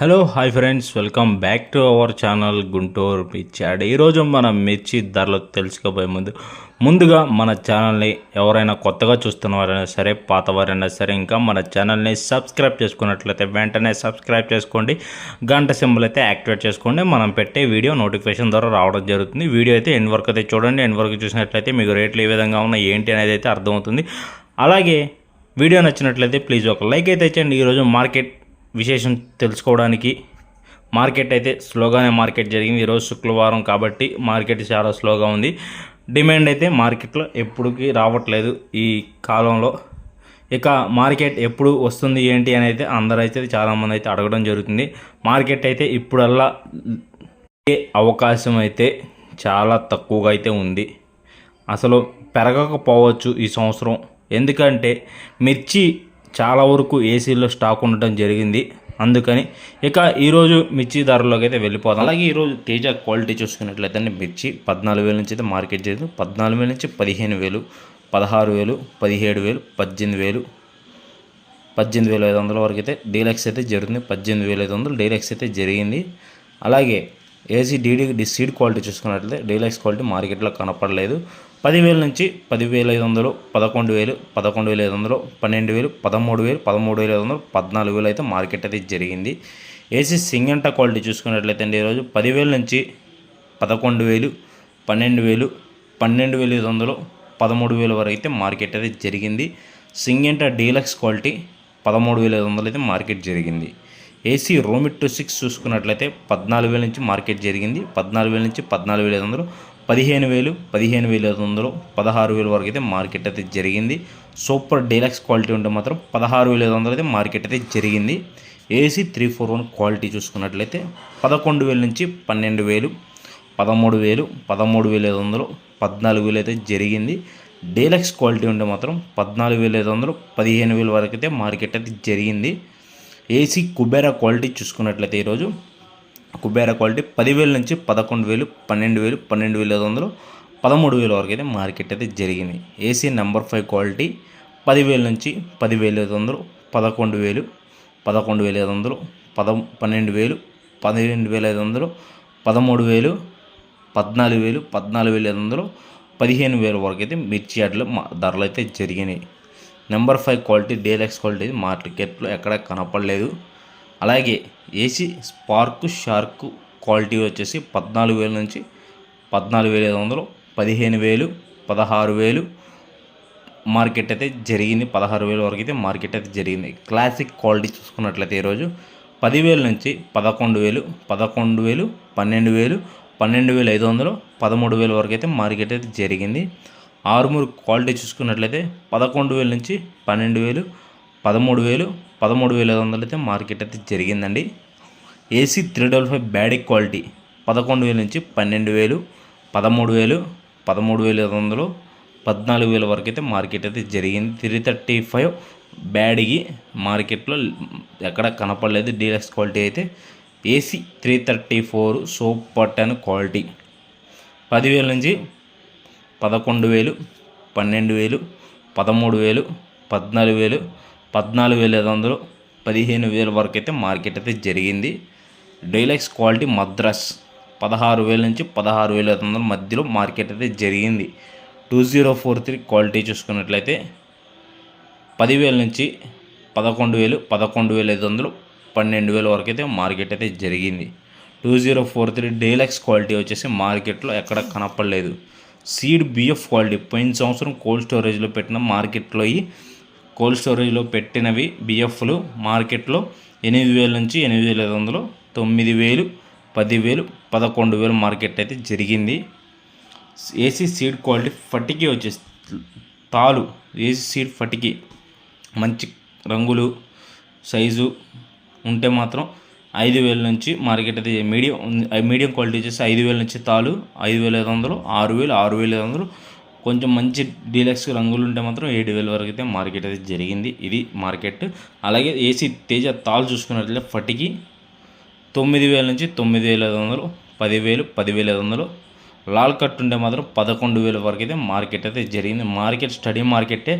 Hello hi friends, welcome back to our channel Guntur మిర్చి add. ఈరోజు మనం మిర్చి ధరలు తెలుసుకోబోయే ముందుగా మన ఛానల్ని ఎవరైనా కొత్తగా చూస్తున్నవారైనా సరే, పాతవారైనా సరే, ఇంకా మన ఛానల్ని సబ్స్క్రైబ్ చేసుకున్నట్లయితే వెంటనే సబ్స్క్రైబ్ చేసుకోండి. గంట సింబల్ అయితే యాక్టివేట్ చేసుకోండి. మనం పెట్టే వీడియో నోటిఫికేషన్ ద్వారా రావడం జరుగుతుంది. వీడియో అయితే ఎండ్ వరకు అయితే చూడండి. ఎండ్ వరకు చూసినట్లయితే మీకు రేట్లు ఏ విధంగా ఉన్నాయి ఏంటి అనేది అయితే అర్థమవుతుంది. అలాగే వీడియో నచ్చినట్లయితే ప్లీజ్ ఒక లైక్ అయితే ఇచ్చండి. ఈరోజు మార్కెట్ విశేషం తెలుసుకోవడానికి మార్కెట్ అయితే స్లోగానే మార్కెట్ జరిగింది. ఈరోజు శుక్రవారం కాబట్టి మార్కెట్ చాలా స్లోగా ఉంది. డిమాండ్ అయితే మార్కెట్లో ఎప్పుడుకి రావట్లేదు ఈ కాలంలో. ఇక మార్కెట్ ఎప్పుడు వస్తుంది ఏంటి అని అయితే అందరూ అయితే చాలామంది అయితే అడగడం జరుగుతుంది. మార్కెట్ అయితే ఇప్పుడల్లా అవకాశం అయితే చాలా తక్కువగా అయితే ఉంది. అసలు పెరగకపోవచ్చు ఈ సంవత్సరం. ఎందుకంటే మిర్చి చాలా వరకు ఏసీలో స్టాక్ ఉండటం జరిగింది. అందుకని ఇక ఈరోజు మిర్చి ధరలోకి అయితే వెళ్ళిపోతాం. అలాగే ఈరోజు తేజ క్వాలిటీ చూసుకున్నట్లయితే మిర్చి 14,000 నుంచి అయితే మార్కెట్ జరిగింది. 14,000 నుంచి 15,000, 16,000, 17,000, 18,000, 18,500 వరకు అయితే డీలక్స్ అయితే జరుగుతుంది. 18,500 డీలక్స్ అయితే జరిగింది. అలాగే ఏసీ డీడీ సీడ్ క్వాలిటీ చూసుకున్నట్లయితే డీలక్స్ క్వాలిటీ మార్కెట్లో కనపడలేదు. 10,000 నుంచి 10,500, 11,000, 11,500, 12,000, 13,000, 13,500, 14,000 అయితే మార్కెట్ అయితే జరిగింది. ఏసీ సింగంటా క్వాలిటీ చూసుకున్నట్లయితే ఈరోజు 10,000 నుంచి 11,000, 12,000, 12,500, 13,000 వరకు అయితే మార్కెట్ అయితే జరిగింది. సింగంటా డీలక్స్ క్వాలిటీ 13,500 అయితే మార్కెట్ జరిగింది. ఏసీ రోమిట్ 6 చూసుకున్నట్లయితే 14,000 నుంచి మార్కెట్ జరిగింది. 14,000 నుంచి 14,500, 15,000, 15,500, 16,000 వరకు అయితే మార్కెట్ అయితే జరిగింది. సూపర్ డీలక్స్ క్వాలిటీ ఉంటే మాత్రం 16,500 అయితే మార్కెట్ అయితే జరిగింది. ఏసీ 341 క్వాలిటీ చూసుకున్నట్లయితే 11,000 నుంచి 12,000, 13,000, 13,500, 14,000 అయితే జరిగింది. డీలక్స్ క్వాలిటీ ఉంటే మాత్రం 14,500, 15,000 వరకు అయితే మార్కెట్ అయితే జరిగింది. ఏసీ కుబేరా క్వాలిటీ చూసుకున్నట్లయితే ఈరోజు కుబేరా క్వాలిటీ 10,000 నుంచి 11,000, 12,000, 12,500, 13,000 వరకు అయితే మార్కెట్ అయితే జరిగింది. ఏసీ నెంబర్ 5 క్వాలిటీ 10,000 నుంచి 10,500, 11,000, 11,500, 12,000, 12,500, 13,000, 14,000, 14,500, 15,000 వరకు అయితే మిర్చి యార్డ్లో ధరలు అయితే జరిగినాయి. నెంబర్ 5 క్వాలిటీ డీలక్స్ క్వాలిటీ మార్కెట్లో ఎక్కడ కనపడలేదు. అలాగే ఏసీ స్పార్క్ షార్క్ క్వాలిటీ వచ్చేసి 14,000 నుంచి 14,500, 15,000, 16,000 మార్కెట్ అయితే జరిగింది. 16,000 వరకు అయితే మార్కెట్ అయితే జరిగింది. క్లాసిక్ క్వాలిటీ చూసుకున్నట్లయితే ఈరోజు 10,000 నుంచి 11,000, 11,000, 12,000, 12,500, 13,000 వరకు అయితే మార్కెట్ అయితే జరిగింది. ఆర్మూర్ క్వాలిటీ చూసుకున్నట్లయితే 11,000 నుంచి 12,000, 13,000, 13,500 అయితే మార్కెట్ అయితే జరిగిందండి. ఏసీ 355 బ్యాడిక్ క్వాలిటీ 11,000 నుంచి 12,000, 13,000, 13,500, 14,000 వరకు అయితే మార్కెట్ అయితే జరిగింది. 335 బ్యాడిగి మార్కెట్లో ఎక్కడ కనపడలేదు. డీలక్స్ క్వాలిటీ అయితే ఏసీ 334 సూపర్ 10 క్వాలిటీ 10,000 నుంచి 11,000, 12,000, 13,000, 14,000, 14,500, 15,000 వరకు అయితే మార్కెట్ అయితే జరిగింది. డీలక్స్ క్వాలిటీ మద్రాస్ 16,000 నుంచి 16,500 మధ్యలో మార్కెట్ అయితే జరిగింది. 2043 క్వాలిటీ చూసుకున్నట్లయితే 10,000 నుంచి 11,000, 11,500, 12,000 వరకు అయితే మార్కెట్ అయితే జరిగింది. 2043 డీలక్స్ క్వాలిటీ వచ్చేసి మార్కెట్లో ఎక్కడ కనపడలేదు. సీడ్ బిఎఫ్ క్వాలిటీ పోయిన సంవత్సరం కోల్డ్ స్టోరేజ్లో పెట్టిన మార్కెట్లో కోల్డ్ స్టోరేజ్లో పెట్టినవి బిఎఫ్లు మార్కెట్లో 8,000 నుంచి 8,500, 9,000, 10,000, 11,000 మార్కెట్ అయితే జరిగింది. ఏసీ సీడ్ క్వాలిటీ ఫటికి వచ్చేసి తాలు ఏసీ సీడ్ ఫటికి మంచి రంగులు సైజు ఉంటే మాత్రం 5,000 నుంచి మార్కెట్ అయితే మీడియం క్వాలిటీ వచ్చేసి 5,000 నుంచి తాలు 5,500, 6,000, 6,500, కొంచెం మంచి డీలక్స్ రంగులు ఉంటే మాత్రం 7,000 వరకు అయితే మార్కెట్ అయితే జరిగింది. ఇది మార్కెట్. అలాగే ఏసీ తేజ తాలు చూసుకున్నట్లయితే ఫటికి 9,000 నుంచి 9,500, 10,000, 10,500, లాల్ కట్ ఉంటే మాత్రం 11,000 వరకు అయితే మార్కెట్ అయితే జరిగింది. మార్కెట్ స్టడీ మార్కెటే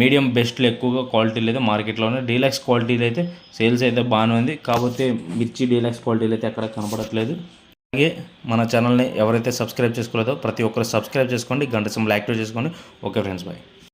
మీడియం బెస్ట్లో ఎక్కువగా క్వాలిటీలు అయితే మార్కెట్లో ఉన్నాయి. డీలక్స్ క్వాలిటీలు అయితే సేల్స్ అయితే బాగానే ఉంది, కాకపోతే మిర్చి డీలక్స్ క్వాలిటీలు అయితే ఎక్కడ కనపడట్లేదు. అలాగే మన ఛానల్ని ఎవరైతే సబ్స్క్రైబ్ చేసుకోలేదో ప్రతి ఒక్కరు సబ్స్క్రైబ్ చేసుకోండి, గంట సింబల్ యాక్టివేట్ చేసుకోండి. Okay friends, bye.